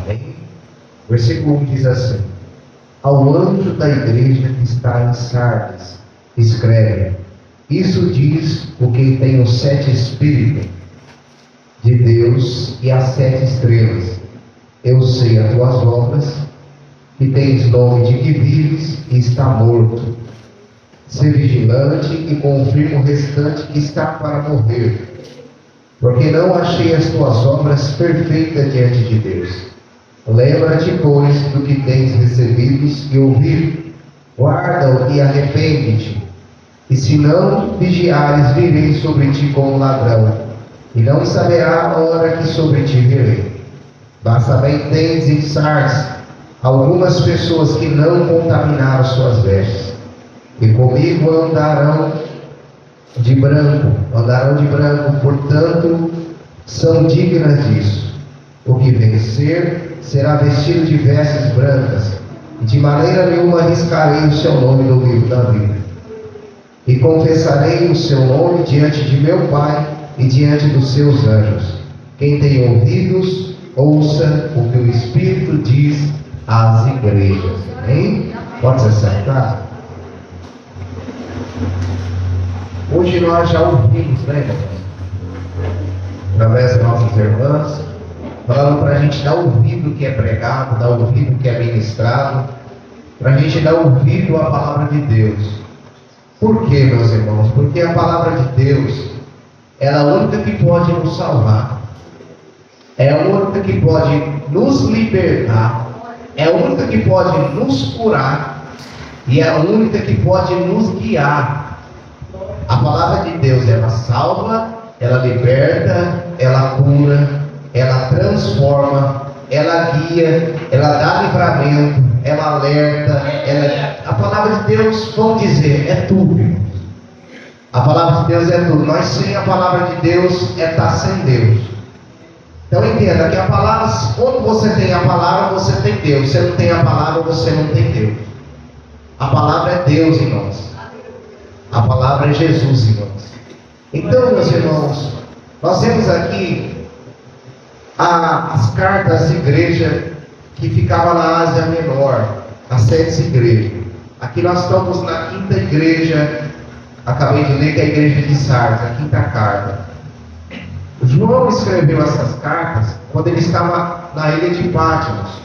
Amém? Versículo 1 diz assim: ao anjo da igreja que está em Sardes, escreve: isso diz o que tem os 7 Espíritos de Deus e as 7 estrelas. Eu sei as tuas obras, que tens nome de que vives e está morto. Ser vigilante e confirma o restante que está para morrer, porque não achei as tuas obras perfeitas diante de Deus. Lembra-te, pois, do que tens recebido e ouvido, guarda-o e arrepende-te. E se não vigiares, virei sobre ti como ladrão, e não saberá a hora que sobre ti virei. Mas também tens em Sardes algumas pessoas que não contaminaram suas vestes, e comigo andarão de branco, portanto, são dignas disso. O que vencer será vestido de vestes brancas, e de maneira nenhuma arriscarei o seu nome no livro da vida. E confessarei o seu nome diante de meu Pai e diante dos seus anjos. Quem tem ouvidos, ouça o que o Espírito diz às igrejas. Amém? Pode se sentar. Hoje nós já ouvimos, né, irmãos? Através das nossas irmãs, falando para a gente dar ouvido o que é pregado, dar ouvido o que é ministrado, para a gente dar ouvido à palavra de Deus. Por quê, meus irmãos? Porque a palavra de Deus, ela é a única que pode nos salvar, é a única que pode nos libertar, é a única que pode nos curar, e é a única que pode nos guiar. A palavra de Deus, ela salva, ela liberta, ela cura, ela transforma, ela guia, ela dá livramento, ela alerta, a palavra de Deus, vamos dizer, é tudo. A palavra de Deus é tudo. Nós sem a palavra de Deus é estar sem Deus. Então entenda que a palavra, quando você tem a palavra, você tem Deus. Se você não tem a palavra, você não tem Deus. A palavra é Deus em nós. A palavra é Jesus, irmãos. Então, meus irmãos, nós temos aqui as cartas às igrejas que ficavam na Ásia Menor, as 7 igrejas. Aqui nós estamos na 5ª igreja, acabei de ler que é a igreja de Sardes, a 5ª carta. João escreveu essas cartas quando ele estava na ilha de Patmos.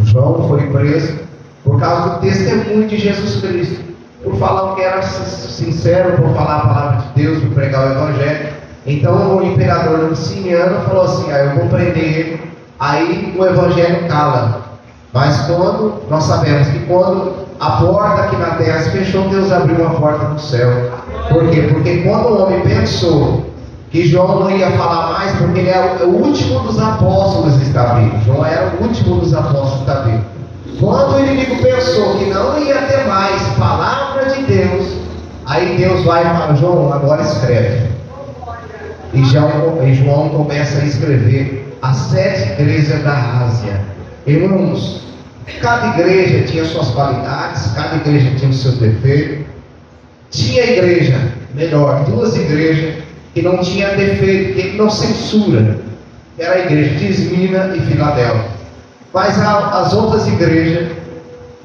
João foi preso por causa do testemunho de Jesus Cristo, por falar que era sincero, por falar a palavra de Deus, por pregar o Evangelho. Então o imperador Liciniano falou assim: eu vou prender ele. Aí o Evangelho cala. Mas quando nós sabemos que quando a porta aqui na terra se fechou, Deus abriu uma porta no céu. Por quê? Porque quando o homem pensou que João não ia falar mais, porque ele era o último dos apóstolos está vivo. João era o último dos apóstolos está vivo. Quando o inimigo pensou que não ia ter mais palavra de Deus, aí Deus vai e fala: João, agora escreve. E João começa a escrever as 7 igrejas da Ásia. Irmãos, cada igreja tinha suas qualidades, cada igreja tinha os seus defeitos. Tinha igreja, melhor, 2 igrejas que não tinha defeito, que ele não censura. Era a igreja de Esmina e Filadélfia. Mas as outras igrejas,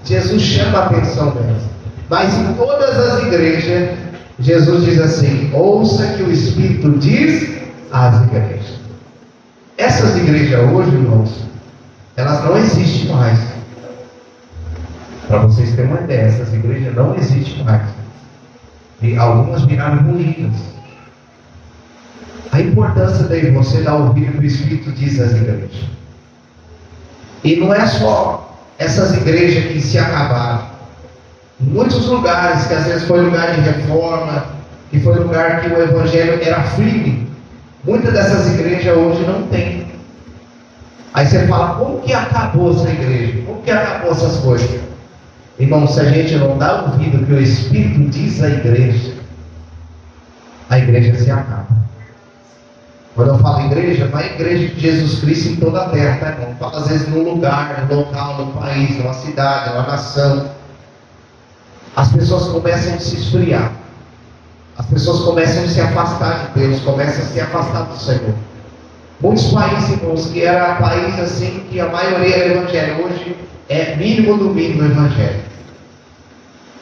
Jesus chama a atenção delas. Mas em todas as igrejas, Jesus diz assim: ouça que o Espírito diz às igrejas. Essas igrejas hoje, irmãos, elas não existem mais. Para vocês terem uma ideia, essas igrejas não existem mais. E algumas viraram ruínas. A importância de você dar ouvido que o Espírito diz às igrejas. E não é só essas igrejas que se acabaram. Em muitos lugares, que às vezes foi lugar de reforma, que foi lugar que o Evangelho era firme, muitas dessas igrejas hoje não tem. Aí você fala: como que acabou essa igreja? Como que acabou essas coisas? Irmão, se a gente não dá ouvido que o Espírito diz à igreja, a igreja se acaba. Quando eu falo igreja, não é a igreja de Jesus Cristo em toda a terra, tá, irmão? Eu falo às vezes num lugar, num local, num país, numa cidade, numa nação. As pessoas começam a se esfriar. As pessoas começam a se afastar de Deus, começam a se afastar do Senhor. Muitos países, irmãos, que era país assim, que a maioria era evangelho, hoje é mínimo do mínimo evangelho.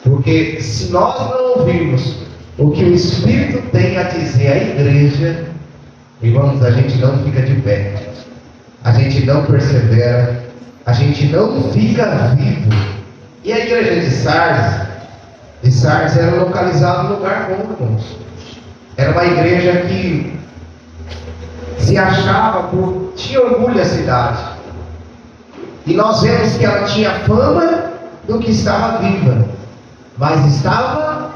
Porque se nós não ouvirmos o que o Espírito tem a dizer à igreja, irmãos, a gente não fica de pé, a gente não persevera, a gente não fica vivo. E a igreja de Sardes era localizada num lugar bom, irmãos. Era uma igreja que se achava, tinha orgulho da cidade. E nós vemos que ela tinha fama do que estava viva, mas estava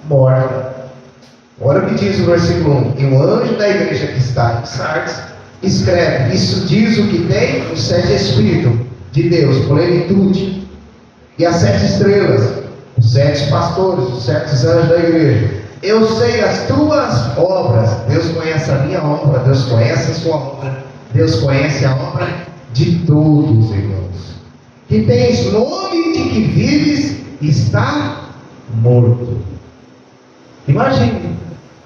morta. Olha o que diz o versículo 1. E o anjo da igreja que está em Sardes escreve: isso diz o que tem os 7 Espíritos de Deus, plenitude, e as 7 estrelas, os 7 pastores, os 7 anjos da igreja. Eu sei as tuas obras. Deus conhece a minha obra, Deus conhece a sua obra, Deus conhece a obra de todos, irmãos. Que tens nome de que vives, está morto. Imagine,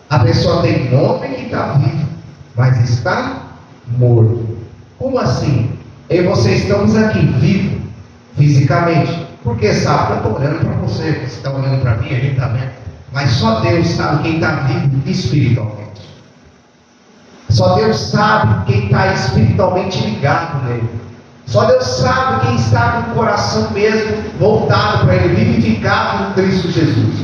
a pessoa tem nome que está vivo, mas está morto. Como assim? Eu e você estamos aqui, vivos, fisicamente. Porque sabe, eu estou olhando para você, você está olhando para mim, a gente está vendo. Mas só Deus sabe quem está vivo espiritualmente. Só Deus sabe quem está espiritualmente ligado nele. Só Deus sabe quem está com o coração mesmo voltado para Ele, vivificado em Cristo Jesus.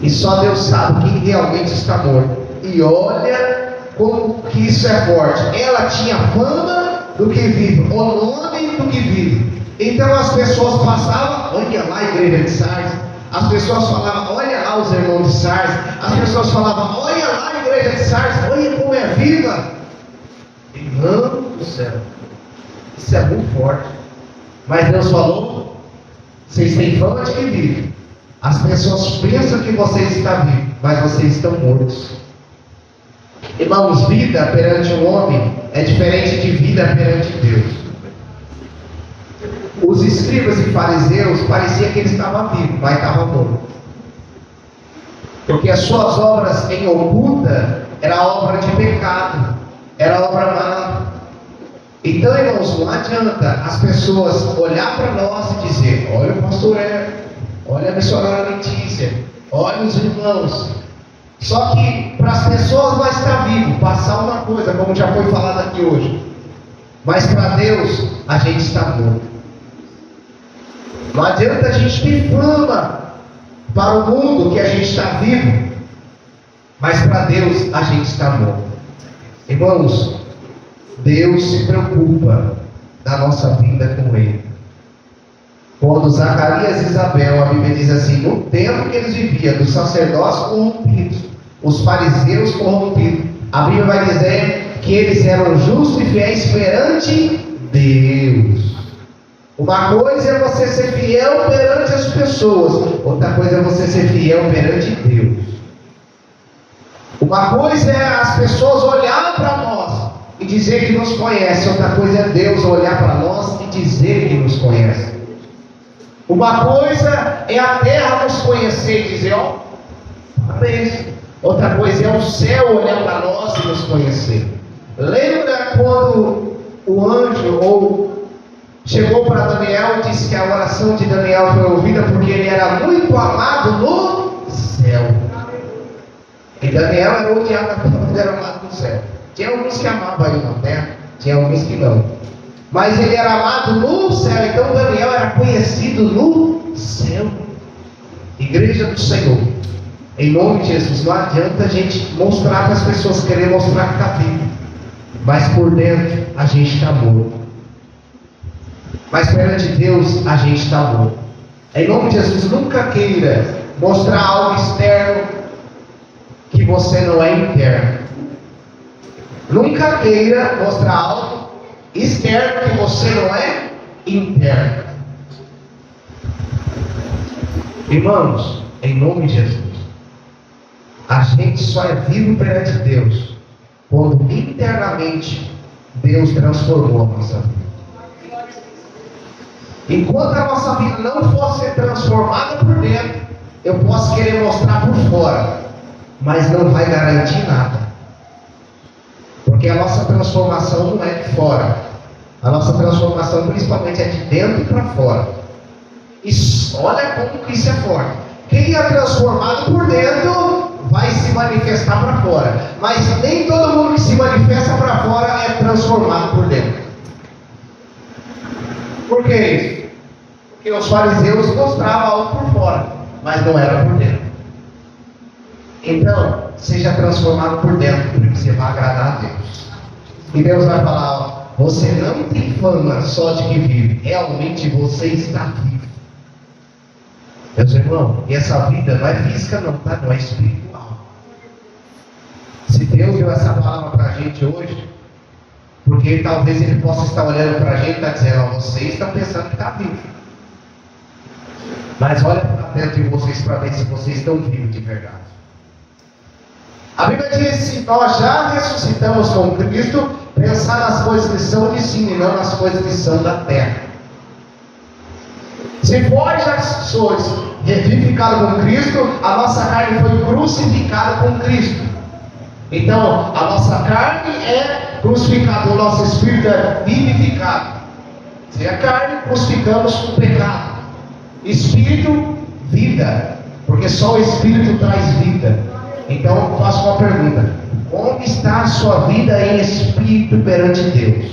E só Deus sabe quem realmente está morto. E olha como que isso é forte. Ela tinha fama do que vive, o nome do que vive. Então as pessoas passavam, olha lá a igreja de Sardes. As pessoas falavam, olha lá os irmãos de Sardes. As pessoas falavam, olha lá a igreja de Sardes, olha como é viva. Irmão do céu, isso é muito forte. Mas Deus falou, vocês têm fama de que vivem. As pessoas pensam que vocês estão vivos, mas vocês estão mortos. Irmãos, vida perante o homem é diferente de vida perante Deus. Os escribas e fariseus parecia que eles estavam vivos, mas estavam mortos. Porque as suas obras em oculta era obra de pecado, era obra má. Então, irmãos, não adianta as pessoas olhar para nós e dizer, olha o pastor olha a missionária Letícia, olha os irmãos. Só que para as pessoas vai estar vivo, passar uma coisa, como já foi falado aqui hoje. Mas para Deus, a gente está morto. Não adianta a gente ter fama para o mundo que a gente está vivo, mas para Deus a gente está morto. Irmãos, Deus se preocupa da nossa vida com Ele. Quando Zacarias e Isabel, a Bíblia diz assim, no tempo que eles viviam, dos sacerdócios corrompidos, os fariseus corrompidos, a Bíblia vai dizer que eles eram justos e fiéis perante Deus. Uma coisa é você ser fiel perante as pessoas, outra coisa é você ser fiel perante Deus. Uma coisa é as pessoas olhar para nós e dizer que nos conhece, outra coisa é Deus olhar para nós e dizer que nos conhece. Uma coisa é a terra nos conhecer e dizer, ó, parabéns. Outra coisa é o céu olhar para nós e nos conhecer. Lembra quando o anjo chegou para Daniel e disse que a oração de Daniel foi ouvida porque ele era muito amado no céu. E Daniel era odiado quando era amado no céu. Tinha alguns que amavam ele na terra, tinha alguns que não. Mas ele era amado no céu, então Daniel era conhecido no céu. Igreja do Senhor, em nome de Jesus, não adianta a gente mostrar para as pessoas, querer mostrar que está vivo, mas por dentro a gente está morto. Mas perante Deus a gente está morto. Em nome de Jesus, nunca queira mostrar algo externo que você não é interno. Nunca queira mostrar algo externo que você não é interno. Irmãos, em nome de Jesus, a gente só é vivo perante Deus quando internamente Deus transformou a nossa vida. Enquanto a nossa vida não for ser transformada por dentro, eu posso querer mostrar por fora, mas não vai garantir nada. Porque Porque a nossa transformação não é de fora. A nossa transformação principalmente é de dentro para fora. E olha como que isso é forte. Quem é transformado por dentro vai se manifestar para fora. Mas nem todo mundo que se manifesta para fora é transformado por dentro. Por que isso? Porque os fariseus mostravam algo por fora, mas não era por dentro. Então, seja transformado por dentro, porque você vai agradar a Deus. E Deus vai falar, ó, você não tem fama só de que vive, realmente você está vivo. Meus irmãos, e essa vida não é física não, tá? Não é espiritual. Se Deus deu essa palavra para a gente hoje, porque talvez Ele possa estar olhando para a gente e está dizendo, ó, vocês estão pensando que está vivo. Mas olha para dentro de vocês para ver se vocês estão vivos de verdade. A Bíblia diz, se nós já ressuscitamos com Cristo, pensar nas coisas que são de cima e não nas coisas que são da terra. Se vós já sois revivificados com Cristo, a nossa carne foi crucificada com Cristo. Então, a nossa carne é crucificada, o nosso espírito é vivificado. Se a carne, crucificamos com o pecado. Espírito, vida. Porque só o Espírito traz vida. Então, eu faço uma pergunta. Onde está a sua vida em espírito perante Deus?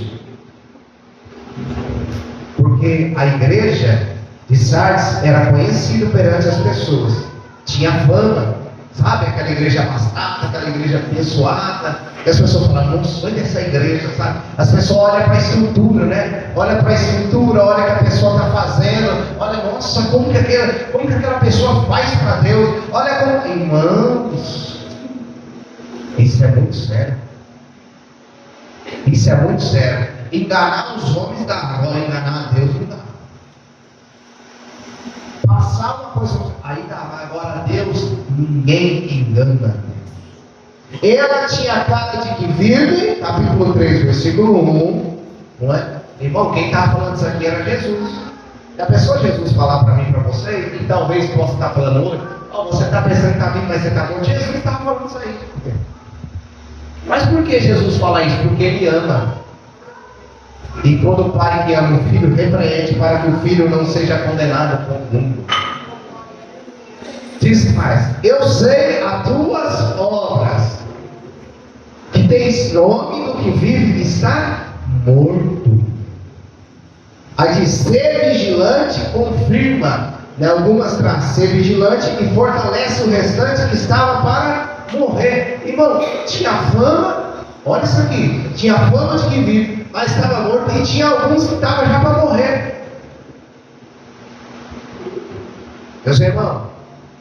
Porque a igreja de Sardes era conhecida perante as pessoas. Tinha fama. Sabe, aquela igreja abastada, aquela igreja abençoada. E as pessoas falam, nossa, olha essa igreja, sabe? As pessoas olham para a estrutura, né? Olha para a estrutura, olha o que a pessoa está fazendo. Olha, nossa, como que aquela pessoa faz para Deus. Olha como... Irmãos, isso é muito sério. Isso é muito sério. Enganar os homens dá, agora enganar a Deus não dá. Passar uma coisa, aí dá, mas agora Deus, ninguém engana. Ela tinha cara de que vive, capítulo 3, versículo 1, não é? Irmão, quem estava falando isso aqui era Jesus. E a pessoa Jesus falar para mim, para você, e talvez possa estar falando hoje, oh, você está pensando que está vivo, mas você está morto. Jesus estava falando isso aí. Mas por que Jesus fala isso? Porque Ele ama. E quando o pai que ama o filho, repreende para que o filho não seja condenado com o mundo. Diz mais, eu sei as tuas obras, que tens nome do que vive e está morto. A de ser vigilante confirma, né, algumas traz ser vigilante e fortalece o restante que estava para morrer. Irmão, tinha fama, olha isso aqui, tinha fama de que vive, mas estava morto, e tinha alguns que estavam já para morrer. Meus irmãos,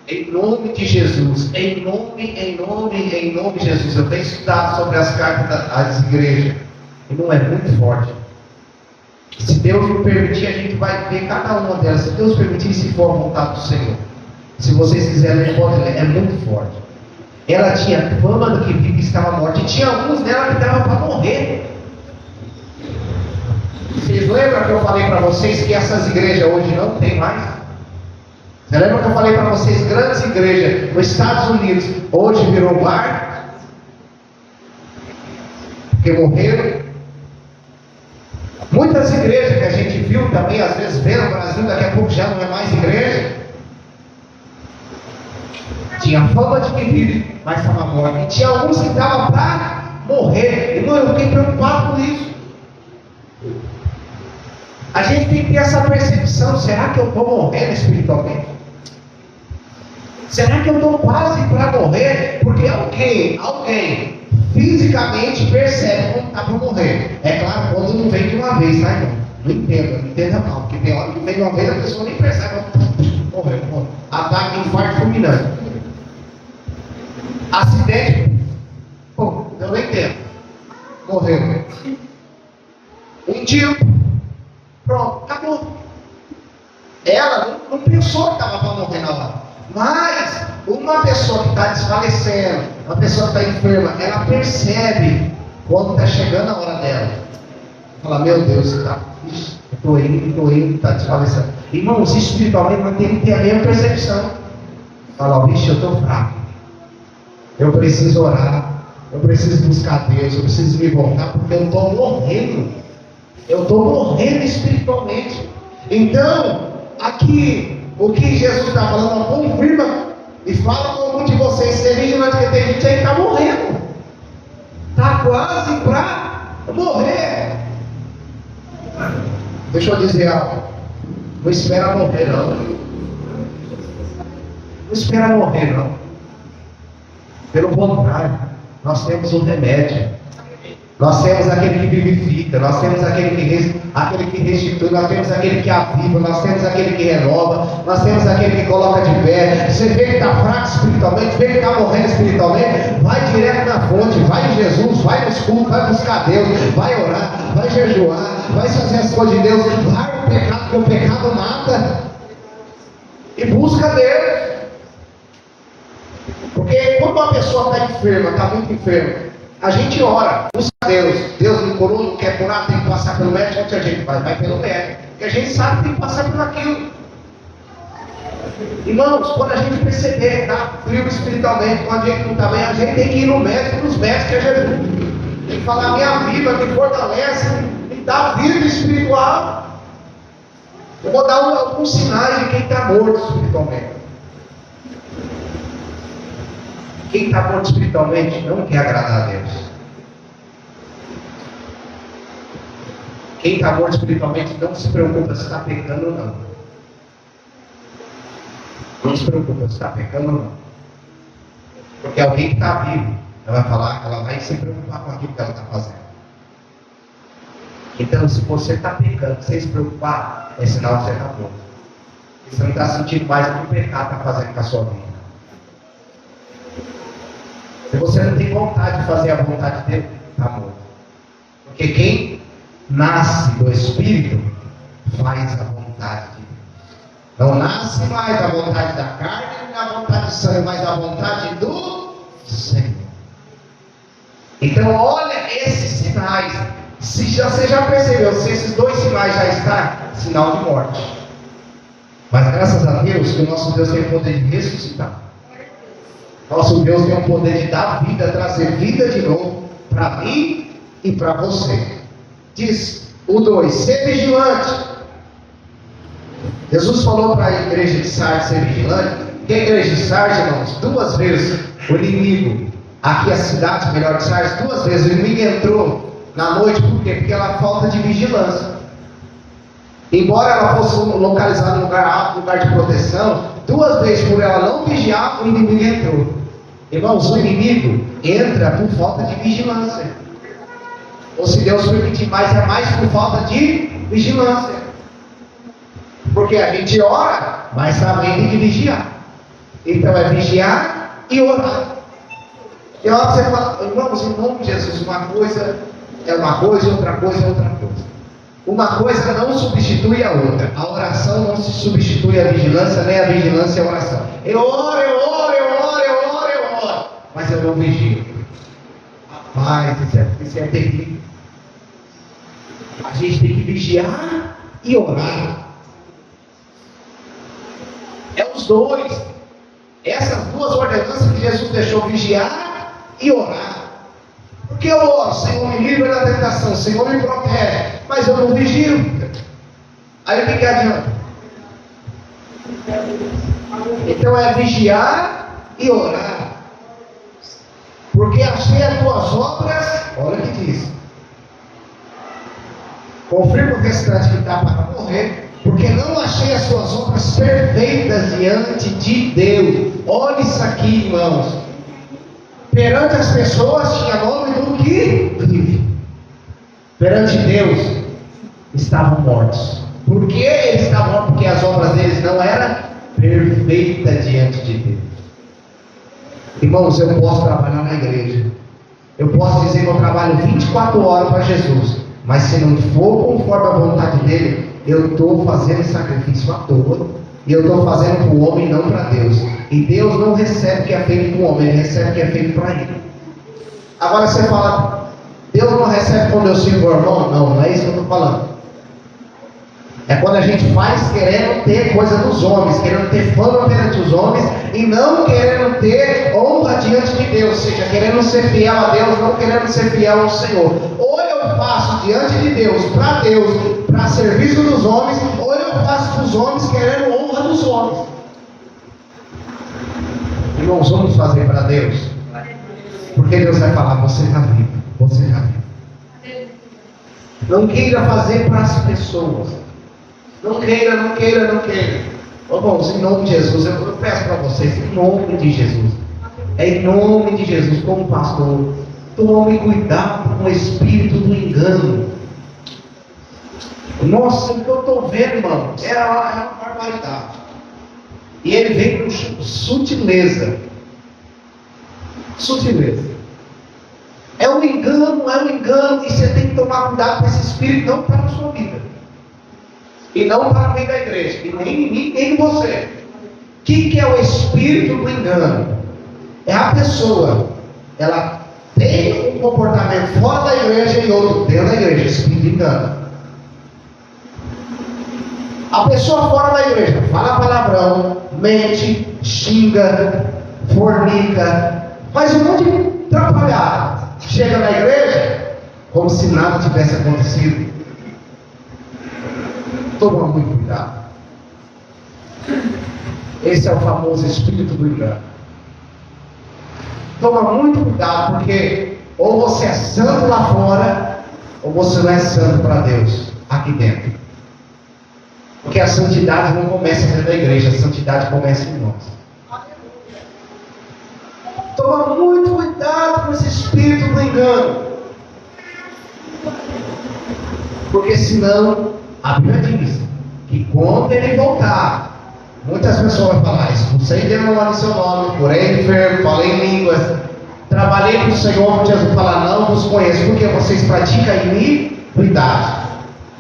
em nome de Jesus, em nome de Jesus, eu tenho estudado sobre as cartas das igrejas, e não é muito forte. Se Deus me permitir, a gente vai ver cada uma delas. Se Deus permitir, se for a vontade do Senhor. Se vocês quiserem ler, pode ler, é muito forte. Ela tinha fama do que vive e estava morta, e tinha alguns dela que estavam para morrer. Vocês lembram que eu falei para vocês que essas igrejas hoje não tem mais? Você lembra que eu falei para vocês, grandes igrejas nos Estados Unidos, hoje virou bar? Porque morreram. Muitas igrejas que a gente viu também, às vezes vê no Brasil, daqui a pouco já não é mais igreja. Tinha fama de que vive, mas estava morto. E tinha alguns que estavam para morrer. Irmão, eu fiquei preocupado com isso. A gente tem que ter essa percepção, será que eu estou morrendo espiritualmente? Será que eu estou quase para morrer? Porque alguém fisicamente percebe quando está para morrer. É claro, quando não vem de uma vez, tá, irmão? Não entenda mal, porque tem hora que vem de uma vez a pessoa nem percebe, morreu. Ataque, infarto fulminante. Acidente, pô, eu nem entendo. Morreu. Um tiro. Pronto, acabou. Ela não pensou que estava para morrer na hora. Mas uma pessoa que está desfalecendo, uma pessoa que está enferma, ela percebe quando está chegando a hora dela. Fala, meu Deus, estou indo, está desfalecendo. Irmãos, espiritualmente nós temos que ter a mesma percepção. Fala, vixe, eu estou fraco. Eu preciso orar. eu preciso buscar Deus, eu preciso me voltar, porque eu estou morrendo. Eu estou morrendo espiritualmente. Então, aqui, o que Jesus está falando, confirma e fala com algum de vocês, ser vigilante, porque tem gente aí que está morrendo. Está quase para morrer. Deixa eu dizer algo. Não espera morrer, não. Não espera morrer, não. Pelo contrário, nós temos o remédio. Nós temos aquele que vivifica, nós temos aquele que restitui, nós temos aquele que aviva, nós temos aquele que renova, nós temos aquele que coloca de pé. Você vê que está fraco espiritualmente, vê que está morrendo espiritualmente, vai direto na fonte, vai em Jesus, vai no escuro, vai buscar Deus, vai orar, vai jejuar, vai fazer as coisas de Deus, larga o pecado, porque o pecado mata, e busca Deus. Porque quando uma pessoa está enferma, está muito enferma, a gente ora, busca Deus. Deus me curou, não quer curar, tem que passar pelo médico. Onde a gente vai pelo médico. Porque a gente sabe que tem que passar por aquilo. Irmãos, quando a gente perceber que está frio espiritualmente, quando a gente não está bem, a gente tem que ir no médico, nos médicos, que é Jesus. Tem que falar: minha vida me fortalece, me dá vida espiritual. Eu vou dar alguns sinais de quem está morto espiritualmente. Quem está morto espiritualmente não quer agradar a Deus. Quem está morto espiritualmente não se preocupa se está pecando ou não. Não se preocupa se está pecando ou não. Porque alguém que está vivo, ela vai falar, ela vai se preocupar com aquilo que ela está fazendo. Então, se você está pecando, sem se preocupar, é sinal que você está morto. Você não está sentindo mais o que o pecado está fazendo com a sua vida. Se você não tem vontade de fazer a vontade de Deus, está morto. Porque quem nasce do Espírito faz a vontade de Deus. Não nasce mais a vontade da carne nem a vontade do sangue, mas a vontade do Senhor. Então olha esses sinais. Se você já percebeu, se esses dois sinais já estão, sinal de morte. Mas graças a Deus que o nosso Deus tem o poder de ressuscitar. Nosso Deus tem o poder de dar vida, trazer vida de novo para mim e para você. Diz o 2, ser vigilante. Jesus falou para a igreja de Sardes ser vigilante. Que a igreja de Sardes, irmãos, 2 vezes o inimigo, aqui a cidade melhor de Sardes, 2 vezes o inimigo entrou na noite. Por quê? Porque ela falta de vigilância. Embora ela fosse localizada em lugar alto, lugar de proteção, 2 vezes por ela não vigiar, o inimigo entrou. Irmãos, o inimigo entra por falta de vigilância. Ou se Deus permitir mais, é mais por falta de vigilância. Porque a gente ora, mas também tem que vigiar. Então é vigiar e orar. E a hora que você fala, irmãos, em nome de Jesus, uma coisa é uma coisa, outra coisa é outra coisa. Uma coisa não substitui a outra. A oração não se substitui à vigilância, nem a vigilância à oração. Eu oro, eu oro, eu oro, eu oro, eu oro, mas eu não vigio. Rapaz, isso é terrível. A gente tem que vigiar e orar. É os dois. Essas 2 ordenanças que Jesus deixou, vigiar e orar. Porque eu oro, Senhor, me livra da tentação, Senhor, me protege, mas eu não vigio. Aí o que adianta? Então é vigiar e orar. Porque achei as tuas obras, olha o que diz. Confirma o restante que está para morrer, porque não achei as suas obras perfeitas diante de Deus. Olha isso aqui, irmãos. Perante as pessoas tinha nome do que vive. Perante Deus estavam mortos. Por que eles estavam mortos? Porque as obras deles não eram perfeitas diante de Deus. Irmãos, eu posso trabalhar na igreja. Eu posso dizer que eu trabalho 24 horas para Jesus. Mas se não for conforme a vontade dele, eu estou fazendo sacrifício à toa. E eu estou fazendo para o homem, não para Deus. E Deus não recebe o que é feito para o homem, Ele recebe o que é feito para Ele. Agora você fala, Deus não recebe quando eu sirvo o irmão? Não, não é isso que eu estou falando. É quando quando a gente faz querendo ter coisa dos homens, querendo ter fama perante os homens e não querendo ter honra diante de Deus, ou seja, querendo ser fiel a Deus, não querendo ser fiel ao Senhor. Ou eu faço diante de Deus, para serviço dos homens, ou eu faço para os homens querendo honra dos homens. Irmãos, vamos fazer para Deus, porque Deus vai falar: você está vivo, você está vivo. Não queira fazer para as pessoas. Não queira. Irmãos, em nome de Jesus, eu peço para vocês, em nome de Jesus. É em nome de Jesus, como pastor, tome cuidado com o espírito do engano. Nossa, o que eu estou vendo, irmão, é uma barbaridade. E ele vem com sutileza. É um engano, e você tem que tomar cuidado com esse espírito, não para a sua vida, e não para o meio da igreja, e nem em mim, nem em você. O que é o espírito do engano? É a pessoa, ela tem um comportamento fora da igreja e outro dentro da igreja, espírito de engano. A pessoa fora da igreja fala palavrão, mente, xinga, fornica, faz um monte de atrapalhada. Chega na igreja como se nada tivesse acontecido. Toma muito cuidado. Esse é o famoso espírito do engano. Toma muito cuidado, porque ou você é santo lá fora, ou você não é santo para Deus aqui dentro. Porque a santidade não começa dentro da igreja, a santidade começa em nós. Toma muito cuidado com esse espírito do engano. Porque senão, a Bíblia diz que quando ele voltar, muitas pessoas vão falar: expulsei demônio no seu nome, curei enfermo, falei em línguas, trabalhei para o Senhor. Jesus fala: não vos conheço, porque vocês praticam iniquidade.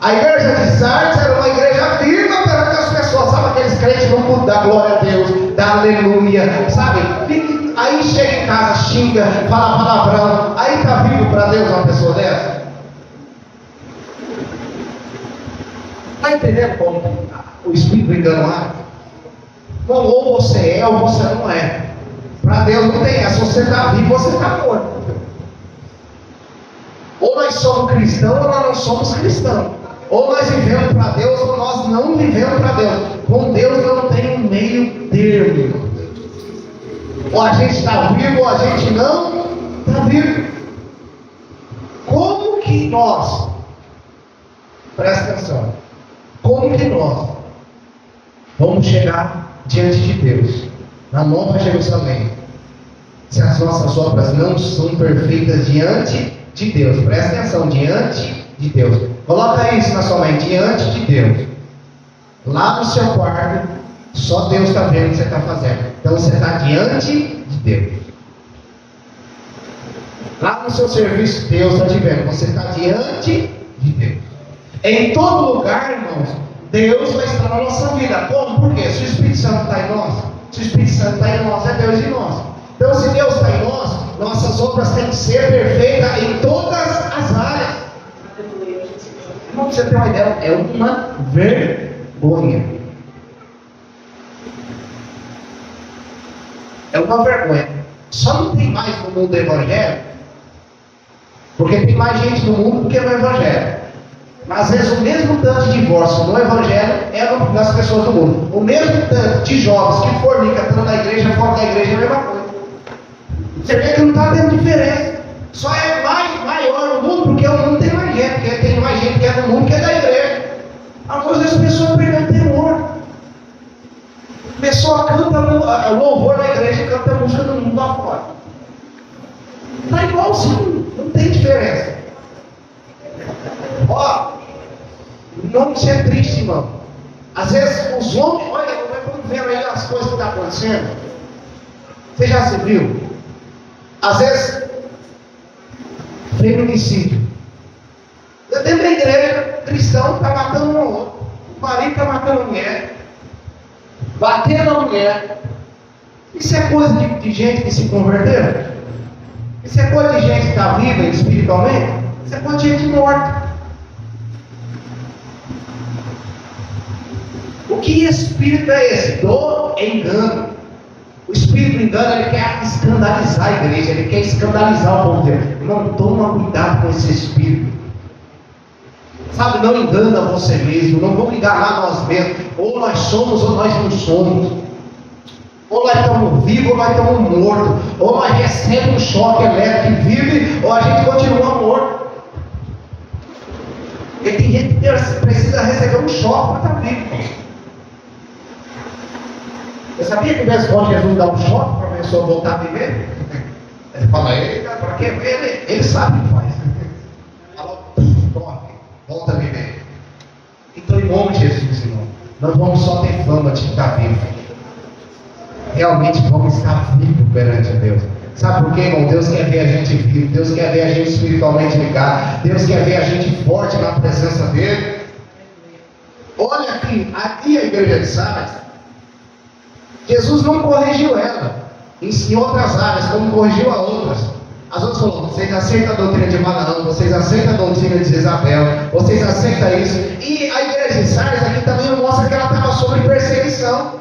A igreja de Sardes era uma igreja viva perante as pessoas, sabe, aqueles crentes no culto da glória a Deus, da aleluia, sabe? Aí chega em casa, xinga, fala palavrão, aí está vivo para Deus uma pessoa dessa? Está entendendo como o espírito do engano age? Ou você é ou você não é. Para Deus não tem essa, você está vivo ou você está morto. Ou nós somos cristãos ou nós não somos cristãos. Ou nós vivemos para Deus ou nós não vivemos para Deus. Com Deus não tem um meio termo. Ou a gente está vivo ou a gente não está vivo. Como que nós, presta atenção, como que nós vamos chegar diante de Deus, na Nova Jerusalém, se as nossas obras não são perfeitas diante de Deus? Presta atenção, diante de Deus. Coloca isso na sua mente, diante de Deus. Lá no seu quarto, só Deus está vendo o que você está fazendo. Então você está diante de Deus. Lá no seu serviço, Deus está te vendo. Você está diante de Deus. Em todo lugar, irmãos, Deus vai estar na nossa vida. Como? Por quê? Se o Espírito Santo está em nós, se o Espírito Santo está em nós, é Deus em nós. Então, se Deus está em nós, nossas obras têm que ser perfeitas em todas as áreas. Irmão, pra você ter uma ideia, é uma vergonha. É uma vergonha. Só não tem mais no mundo do Evangelho, porque tem mais gente no mundo do que no Evangelho. Mas às vezes o mesmo tanto de divórcio no Evangelho é nas pessoas do mundo. O mesmo tanto de jovens que fornicam tanto na igreja, fora da igreja, é a mesma coisa. Você vê que não está tendo diferença. Só é maior no mundo porque o mundo tem mais gente. Porque tem mais gente que é do mundo que é da igreja. Às vezes as pessoas perdem o temor. A pessoa canta louvor na igreja e canta a música do mundo lá fora. Está igualzinho, não tem diferença. Ó, não ser triste, irmão. Às vezes os homens, olha, vamos ver aí as coisas que estão acontecendo. Você já se viu? Às vezes, feminicídio. Dentro da igreja, cristão está matando um ao outro. O marido está matando a mulher. Batendo a mulher. Isso é coisa de gente que se converteu? Isso é coisa de gente que está viva espiritualmente? Isso é coisa de gente morta. O que espírito é esse? Do engano. O espírito do engano, ele quer escandalizar a igreja, ele quer escandalizar o povo de Deus. Irmão, toma cuidado com esse espírito. Sabe, não engana você mesmo, não vamos enganar nós mesmos. Ou nós somos ou nós não somos. Ou nós estamos vivos ou nós estamos mortos. Ou nós recebemos um choque elétrico e vive, ou a gente continua morto. Porque tem gente que precisa receber um choque para estar vivo. Você sabia que mesmo quando Jesus dá um choque para a pessoa voltar a viver? Ele fala, eita, para quê? Ele sabe o que faz. Fala, corre, volta a viver. Então, em nome de Jesus, irmão, nós vamos só ter fama de estar vivo. Realmente vamos estar vivos perante Deus. Sabe por quê, irmão? Deus quer ver a gente vivo, Deus quer ver a gente espiritualmente ligado, Deus quer ver a gente forte na presença dEle. Olha aqui a igreja de Sardes, Jesus não corrigiu ela em outras áreas, como corrigiu a outras. As outras falaram, vocês aceitam a doutrina de Balaão, vocês aceitam a doutrina de Jezabel, vocês aceitam isso. E a igreja de Sardes aqui também mostra que ela estava sob perseguição.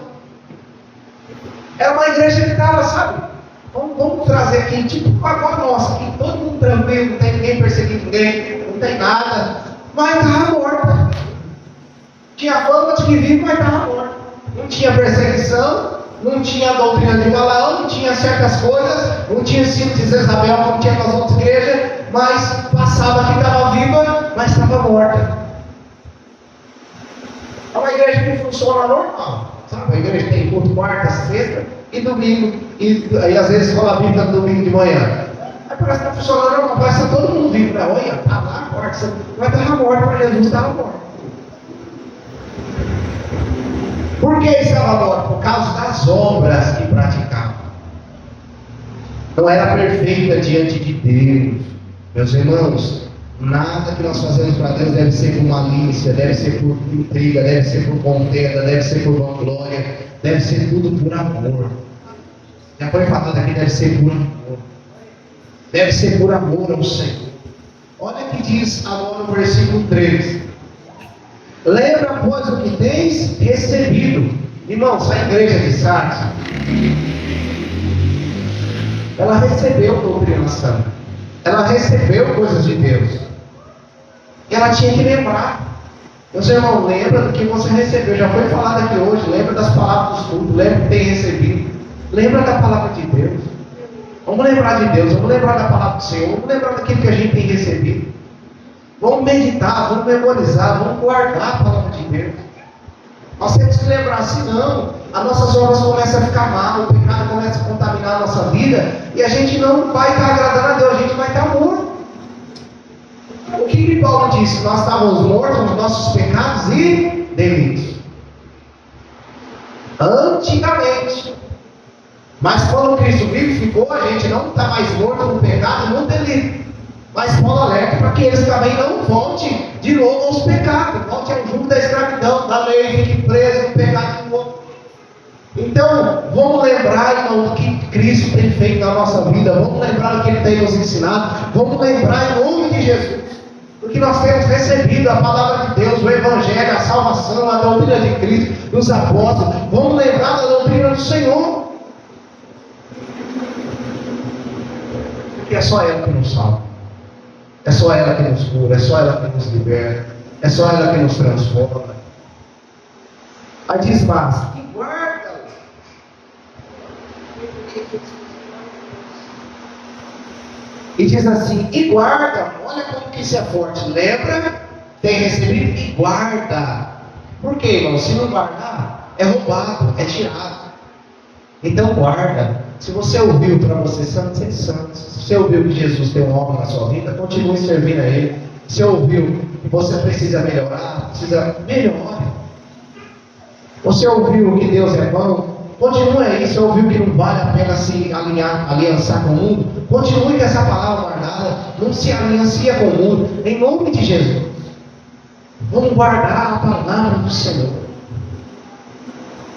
Era uma igreja que estava, sabe? Vamos trazer aqui, tipo a nossa, aqui todo mundo tranquilo, não tem ninguém perseguindo ninguém, não tem nada, mas estava morta. Tinha fama de que vive, mas estava morta. Não tinha perseguição, não tinha a doutrina de Balaão, não tinha certas coisas, não tinha ensino de Jezabel como tinha nas outras igrejas, mas passava que estava viva, mas estava morta. É uma igreja que funciona normal, sabe? A igreja tem culto quarta, sexta e domingo, e às vezes escola bíblica no domingo de manhã. Aí parece que está funcionando normal, parece que está todo mundo vivo, né? Olha, está lá, quarta, mas estava morto, para Jesus estava morto. Por que estava morto? Por causa das obras que praticava. Não era perfeita diante de Deus. Meus irmãos, nada que nós fazemos para Deus deve ser por malícia, deve ser por intriga, deve ser por contenda, deve ser por vanglória, deve ser tudo por amor. Já foi falado aqui, deve ser por amor. Deve ser por amor ao Senhor. Olha o que diz agora no versículo 3. Lembra, pois, o que tens recebido. Irmãos, a igreja de Sardes, ela recebeu doutrina santa. Ela recebeu coisas de Deus. E ela tinha que lembrar. Meus irmãos, lembra do que você recebeu. Já foi falado aqui hoje. Lembra das palavras do culto. Lembra do que tem recebido. Lembra da palavra de Deus. Vamos lembrar de Deus. Vamos lembrar da palavra do Senhor. Vamos lembrar daquilo que a gente tem recebido. Vamos meditar, vamos memorizar, vamos guardar a palavra de Deus. Nós temos que lembrar, senão as nossas obras começam a ficar mal, o pecado começa a contaminar a nossa vida e a gente não vai estar agradando a Deus, a gente vai estar morto. O que Paulo disse? Nós estávamos mortos nos nossos pecados e delitos. Antigamente. Mas quando Cristo vivificou, a gente não está mais morto no pecado e no delito. Mas Paulo alerta para que eles também não voltem de novo aos pecados, voltem ao jugo da escravidão, da lei, fiquem presos no pecado de novo. Então, vamos lembrar, irmão, do que Cristo tem feito na nossa vida, vamos lembrar do que Ele tem nos ensinado, vamos lembrar em nome de Jesus, porque nós temos recebido a palavra de Deus, o Evangelho, a salvação, a doutrina de Cristo, dos apóstolos, vamos lembrar da doutrina do Senhor, porque é só ela que nos salva. É só ela que nos cura, é só ela que nos liberta, é só ela que nos transforma. Aí diz mais, e guarda. E diz assim, e guarda, olha como que isso é forte. Lembra, tem recebido e guarda. Por quê, irmão? Se não guardar, é roubado, é tirado. Então guarda. Se você ouviu para você santo, seja santo. Se você ouviu que Jesus tem um obra na sua vida, continue servindo a Ele. Se ouviu que você precisa melhorar, precisa melhore. Você ouviu que Deus é bom, continue aí. Se ouviu que não vale a pena se aliançar com o mundo, continue com essa palavra guardada. Não se aliancie com o mundo, em nome de Jesus. Vamos guardar a palavra do Senhor.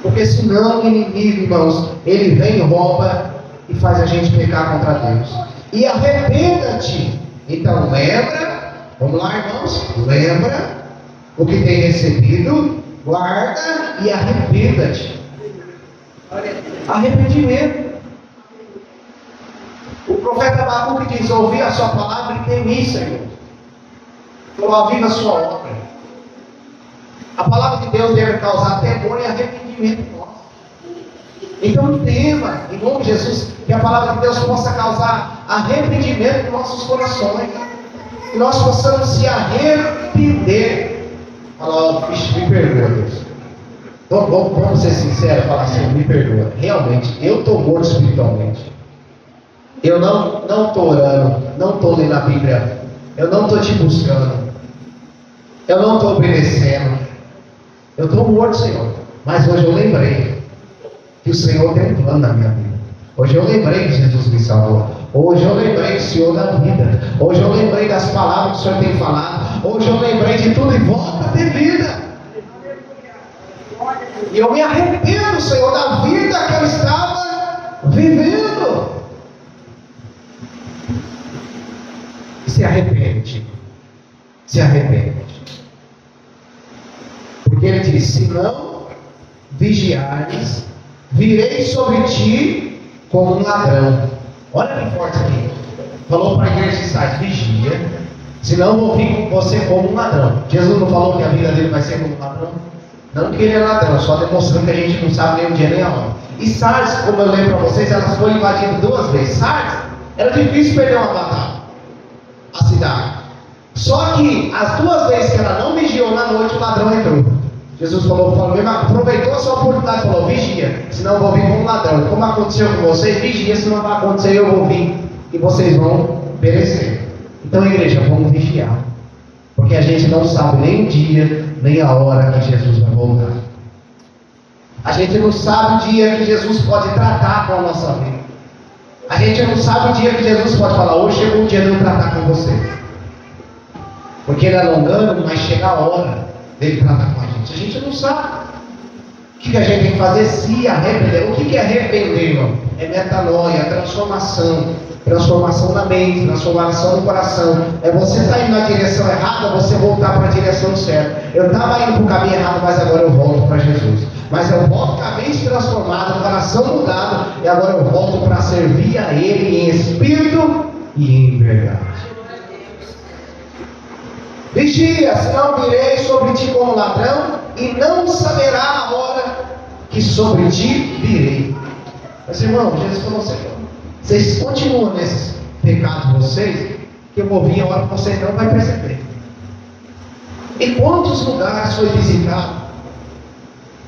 Porque senão o inimigo, irmãos, ele vem, rouba e faz a gente pecar contra Deus. E arrependa-te. Então lembra, vamos lá, irmãos, lembra o que tem recebido, guarda e arrependa-te. Arrependimento. O profeta Abacuque diz: ouvi a sua palavra e temi, Senhor. Falou: aviva a sua obra. A palavra de Deus deve causar temor e arrependimento em nós. Então tema, em nome de Jesus, que a palavra de Deus possa causar arrependimento em nossos corações. Que nós possamos se arrepender. Falar: me perdoa, Deus. Então, vamos ser sinceros, falar assim: me perdoa. Realmente, eu estou morto espiritualmente. Eu não estou orando, não estou lendo a Bíblia, eu não estou te buscando, eu não estou obedecendo. Eu estou morto, Senhor. Mas hoje eu lembrei que o Senhor tem um plano na minha vida. Hoje eu lembrei que Jesus me salvou. Hoje eu lembrei do Senhor da vida. Hoje eu lembrei das palavras que o Senhor tem falado. Hoje eu lembrei de tudo e volta a ter vida. E eu me arrependo, Senhor, da vida que eu estava vivendo. Se arrepende. Se arrepende. Porque ele diz: se não vigiares, virei sobre ti como um ladrão. Olha que forte aqui. Falou para a igreja de Sardes: vigia, senão vou vir com você como um ladrão. Jesus não falou que a vida dele vai ser como um ladrão? Não que ele é ladrão, só demonstrando que a gente não sabe nem o dia nem a hora. E Sardes, como eu lembro para vocês, elas foram invadidas 2 vezes. Sardes, era difícil perder uma batalha, a cidade. Só que as 2 vezes que ela não vigiou na noite, o ladrão entrou. Jesus falou, aproveitou a sua oportunidade e falou: vigia, senão eu vou vir como um ladrão. Como aconteceu com vocês, vigia, senão vai acontecer, eu vou vir e vocês vão perecer. Então, igreja, vamos vigiar, porque a gente não sabe nem o dia, nem a hora que Jesus vai voltar. A gente não sabe o dia que Jesus pode tratar com a nossa vida. A gente não sabe o dia que Jesus pode falar: hoje chegou o dia de eu tratar com você. Porque ele é longano, mas chega a hora dele tratar com a gente. A gente não sabe. O que a gente tem que fazer? Se arrepender. O que é arrepender, irmão? É metanoia, transformação. Transformação na mente, transformação no coração. É você estar indo na direção errada, você voltar para a direção certa. Eu estava indo para o caminho errado, mas agora eu volto para Jesus. Mas eu volto com a mente transformada, o coração mudado, e agora eu volto para servir a Ele em espírito e em verdade. Vigia, senão virei sobre ti como ladrão, e não saberá a hora que sobre ti virei. Mas irmão, Jesus falou assim: vocês continuam nesses pecados de vocês, que eu vou vir a hora que vocês não vão perceber. E quantos lugares foi visitado?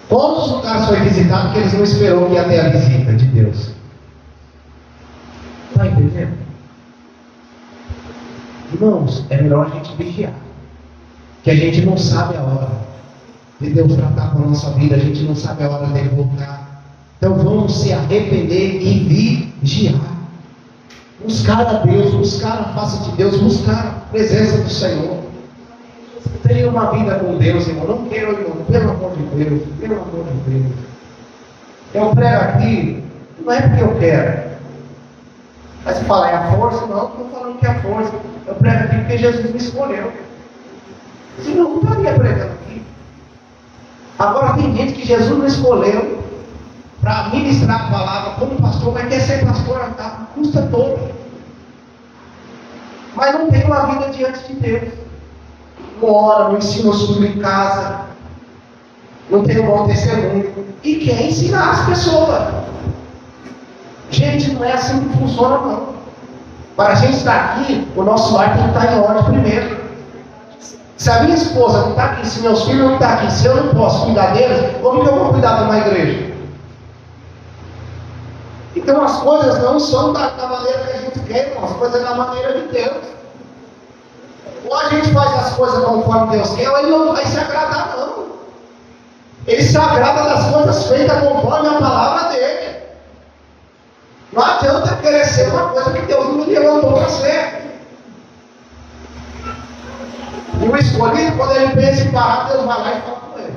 Quantos lugares foi visitado que eles não esperou que ia ter a visita de Deus? Está entendendo? Irmãos, é melhor a gente vigiar. Que a gente não sabe a hora de Deus tratar com a nossa vida, a gente não sabe a hora dele voltar. Então vamos se arrepender e vigiar. Buscar a Deus, buscar a face de Deus, buscar a presença do Senhor. Tenha uma vida com Deus, irmão. Não quero, irmão, pelo amor de Deus, pelo amor de Deus. Eu prego aqui, não é porque eu quero. Mas se falar é a força, não estou falando que é a força. Eu prego aqui porque Jesus me escolheu. Senão eu não estaria pregando aqui. Agora tem gente que Jesus não escolheu para ministrar a palavra como pastor, mas quer ser pastor a custa toda. Mas não tem uma vida diante de Deus. Não ora, não ensina o estudo em casa, não tem um bom testemunho e quer ensinar as pessoas. Gente, não é assim que funciona, não. Para a gente estar aqui, o nosso lar tem que estar em ordem primeiro. Se a minha esposa não está aqui, se meus filhos não estão aqui, se eu não posso cuidar deles, como que eu vou cuidar de uma igreja? Então as coisas não são da maneira que a gente quer, não. As coisas é da maneira de Deus. Ou a gente faz as coisas conforme Deus quer, ou Ele não vai se agradar, não. Ele se agrada das coisas feitas conforme a palavra dele. Não adianta querer ser uma coisa que Deus não levantou para ser. E o escolhido, quando ele pensa em parar, Deus vai lá e fala com ele.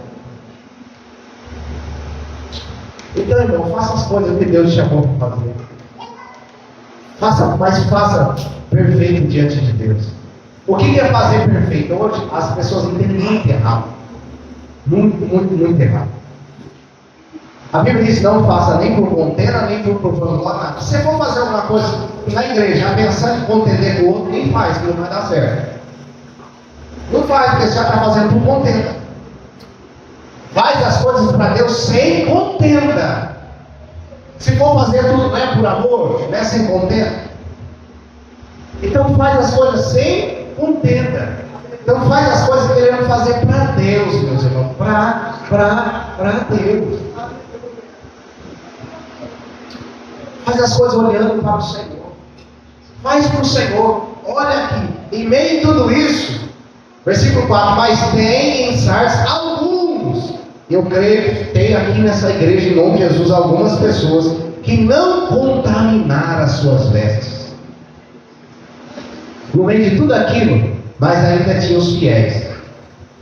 Então, irmão, faça as coisas que Deus chamou para fazer. Faça perfeito diante de Deus. O que é fazer perfeito? Hoje as pessoas entendem muito errado. Muito errado. A Bíblia diz: não faça nem por contenda, nem por vanglória. Se você for fazer alguma coisa na igreja, pensando em contender com o outro, nem faz, que não vai dar certo. Não faz, porque você já está fazendo por contenda. Faz as coisas para Deus sem contenda. Se for fazer tudo, não é por amor, não é sem contenda. Então faz as coisas sem contenda. Então faz as coisas querendo fazer para Deus, meus irmãos. Para Deus. Faz as coisas olhando para o Senhor. Faz para o Senhor. Olha aqui, em meio a tudo isso, versículo 4: mas tem em Sardes alguns, eu creio que tem aqui nessa igreja, em nome de Jesus, algumas pessoas que não contaminaram as suas vestes. No meio de tudo aquilo, mas ainda tinha os fiéis,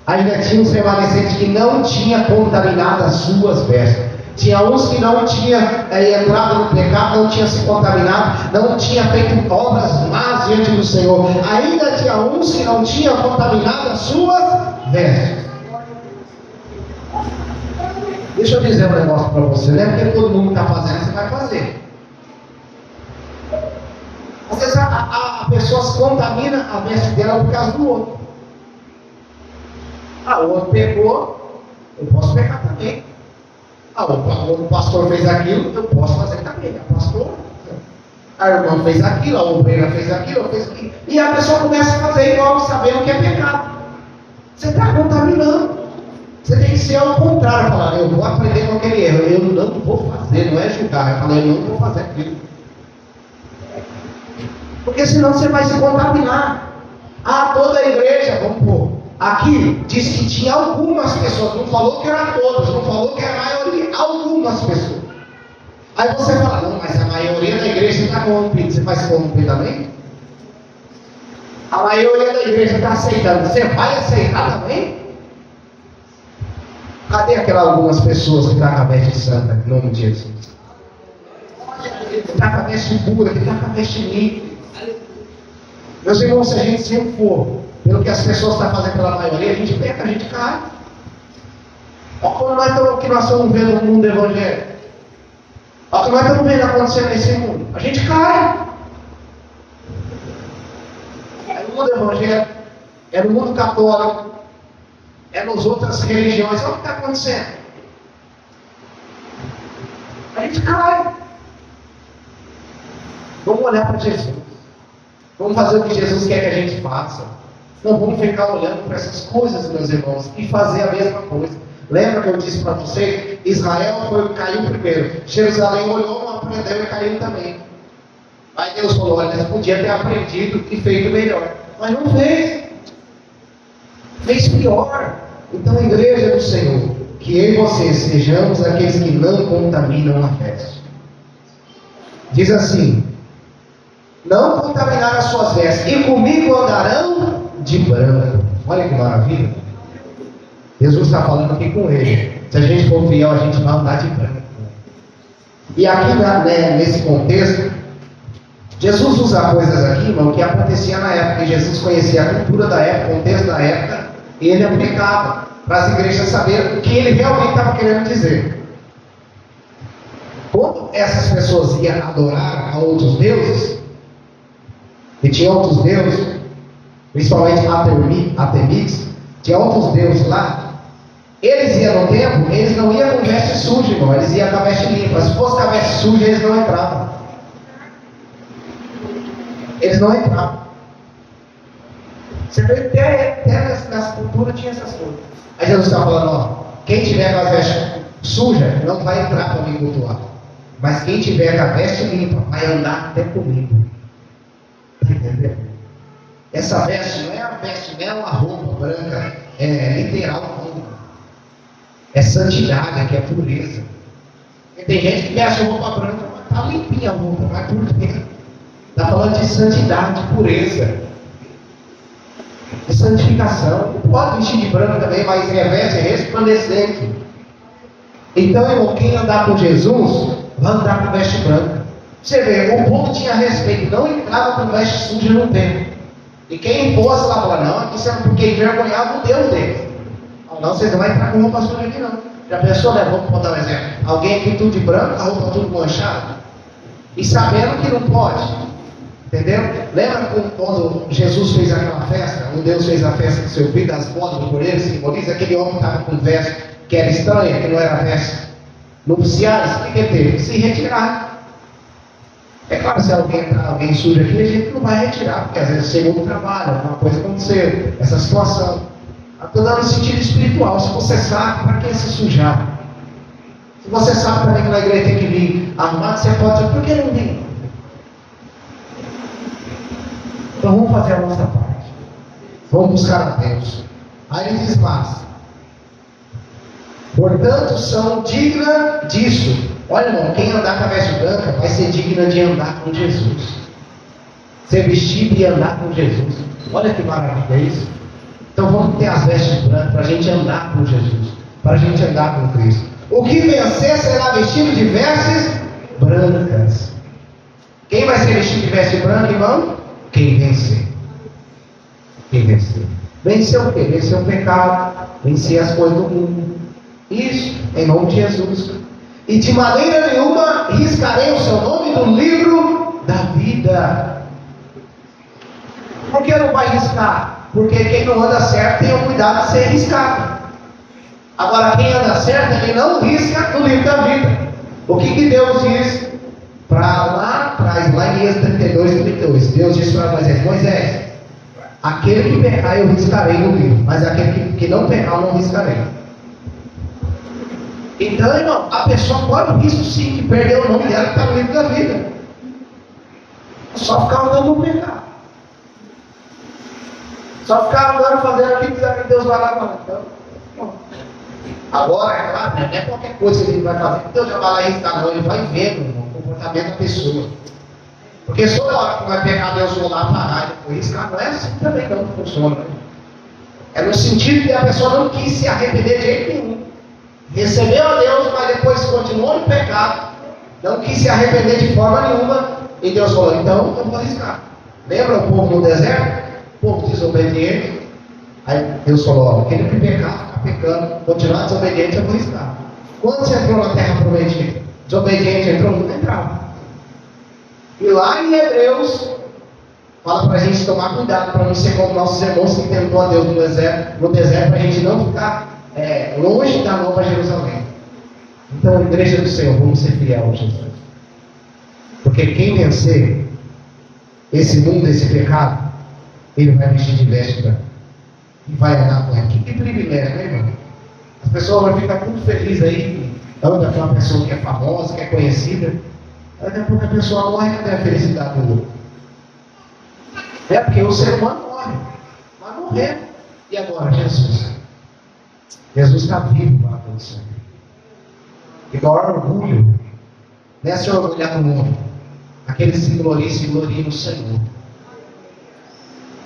ainda tinha os remanescentes que não tinha contaminado as suas vestes. Tinha uns que não tinha entrado no pecado, não tinha se contaminado, não tinha feito obras más diante do Senhor. Ainda tinha uns que não tinham contaminado as suas vestes. Deixa eu dizer um negócio para você, não é porque todo mundo está fazendo, você vai fazer. Às vezes a pessoa se contamina a veste dela por causa do outro. O outro pecou, eu posso pecar também. O pastor fez aquilo, eu posso fazer também. A irmã fez aquilo, a obreira fez aquilo, eu fiz aquilo. E a pessoa começa a fazer igual, sabendo que é pecado. Você está contaminando. Você tem que ser ao contrário, falar: eu vou aprender com aquele erro, eu não vou fazer, não é julgar, é falar: eu não vou fazer aquilo. Porque senão você vai se contaminar. Toda a igreja, vamos pôr, aqui diz que tinha algumas pessoas, não falou que eram todas, não falou que era a maioria, algumas pessoas. Aí você fala: não, mas a maioria da igreja está corrompida. Você vai se corromper também? A maioria da igreja está aceitando, você vai aceitar também? Cadê aquelas algumas pessoas que estão com a veste santa, em nome de Jesus? Que está com a veste pura, que está com a veste limpa. Meus irmãos, se a gente sempre for pelo que as pessoas estão fazendo pela maioria, a gente peca, a gente cai. Olha como que nós estamos vendo no mundo evangélico. Olha o que nós estamos vendo acontecer nesse mundo. A gente cai. É no mundo evangélico, é no mundo católico, é nas outras religiões. Olha o que está acontecendo. A gente cai. Vamos olhar para Jesus. Vamos fazer o que Jesus quer que a gente faça. Não vamos ficar olhando para essas coisas, meus irmãos, e fazer a mesma coisa. Lembra que eu disse para vocês? Israel caiu primeiro. Jerusalém olhou, não aprendeu e caiu também. Aí Deus falou: olha, eles podiam ter aprendido e feito melhor. Mas não fez. Fez pior. Então, igreja do Senhor, que eu e vocês sejamos aqueles que não contaminam a festa. Diz assim: não contaminaram as suas vestes, e comigo andarão de branco. Olha que maravilha. Jesus está falando aqui com ele. Se a gente for fiel, a gente vai andar de branco. E aqui nesse contexto, Jesus usa coisas aqui, irmão, que acontecia na época. E Jesus conhecia a cultura da época, o contexto da época, e ele aplicava para as igrejas saberem o que ele realmente estava querendo dizer. Quando essas pessoas iam adorar a outros deuses, e tinha outros deuses, principalmente Artemis, tinha outros deuses lá. Eles iam no templo, eles não iam com veste suja, irmão, eles iam com a veste limpa. Se fosse com a veste suja, eles não entravam. Eles não entravam. Você vê, até nessa cultura tinha essas coisas. Aí Jesus está falando: quem tiver com a veste suja não vai entrar para me cultuar. Mas quem tiver com a veste limpa vai andar até comigo. Está entendendo? Essa veste não é a veste, não é uma roupa branca, literal, não. É santidade, que é pureza. E tem gente que veste roupa branca, mas está limpinha a roupa, mas por dentro. Está falando de santidade, de pureza, de santificação. Pode vestir de branco também, mas reveste, é resplandecente. Então, irmão, quem andar com Jesus, vai andar com veste branca. Você vê, o povo tinha respeito, não entrava com veste suja no templo. E quem fosse lá falar: não, isso é porque envergonhava o Deus deles. Não, vocês não vão entrar com roupa suja aqui não. Já pensou, né? Vamos botar um exemplo. Alguém aqui tudo de branco, a roupa tudo manchada. E sabendo que não pode. Entendeu? Lembra quando Jesus fez aquela festa? Um Deus fez a festa do seu filho, das bodas do cordeiro, simboliza aquele homem que estava com veste que era estranha, que não era veste nupciais. O que ele teve? Se retirar. É claro, se alguém suja aqui, a gente não vai retirar, porque às vezes chegou no trabalho, alguma coisa aconteceu, essa situação. Estou dando um sentido espiritual. Se você sabe, para que se sujar? Se você sabe também que na igreja tem que vir arrumado, você pode dizer, por que não vem? Então vamos fazer a nossa parte. Vamos buscar a Deus. Aí ele diz mais. Portanto, são dignas disso. Olha, irmão, quem andar com a veste branca vai ser digna de andar com Jesus. Ser vestido e andar com Jesus. Olha que maravilha isso. Então vamos ter as vestes brancas para a gente andar com Jesus. Para a gente andar com Cristo. O que vencer será vestido de vestes brancas. Quem vai ser vestido de veste branca, irmão? Quem vencer. Quem vencer. Vencer o quê? Vencer o pecado. Vencer as coisas do mundo. Isso, em nome de Jesus. E de maneira nenhuma riscarei o seu nome do livro da vida. Por que não vai riscar? Porque quem não anda certo tem o cuidado de ser riscado. Agora quem anda certo, ele não risca no livro da vida. O que Deus diz lá atrás, lá em Êxodo 32:32? Deus disse para Moisés, aquele que pecar eu riscarei no livro, mas aquele que não pecar eu não riscarei. Então, irmão, a pessoa corre o risco sim de perder o nome dela que está no livro da vida. É só ficar andando no pecado. Só ficar andando fazendo aquilo que Deus vai lá falar. Então, agora, é claro, não é qualquer coisa que ele vai fazer. Deus já vai lá riscar, não. Ele vai vendo, irmão, o comportamento da pessoa. Porque só na hora que vai pecar, Deus vai lá parar e depois riscar. Não é assim também, não funciona. É no sentido que a pessoa não quis se arrepender de jeito nenhum. Recebeu a Deus, mas depois continuou no pecado. Não quis se arrepender de forma nenhuma. E Deus falou, então eu vou arriscar. Lembra o povo no deserto? O povo desobediente. Aí Deus falou, ó, aquele que pecar, ficar pecando, continuar desobediente, eu vou arriscar. Quando você entrou na terra prometida? Desobediente entrou? Não entrava. E lá em Hebreus, fala para a gente tomar cuidado, para não ser como nossos irmãos que tentou a Deus no deserto, para a gente não ficar longe da Nova Jerusalém. Então, igreja do Senhor, vamos ser fiel a Jesus. Porque quem vencer esse mundo, esse pecado, ele vai vestir de veste branca. E vai andar com ela. Que privilégio, né, irmão? As pessoas vão ficar muito felizes aí, anda com uma pessoa que é famosa, que é conhecida. Daqui a pouco a pessoa morre e cadê a felicidade do outro? É porque o ser humano morre. Vai morrer. E agora, Jesus? Jesus está vivo lá pelo Senhor. E maior orgulho não é se orgulhar no mundo. Aqueles que se gloriam no Senhor.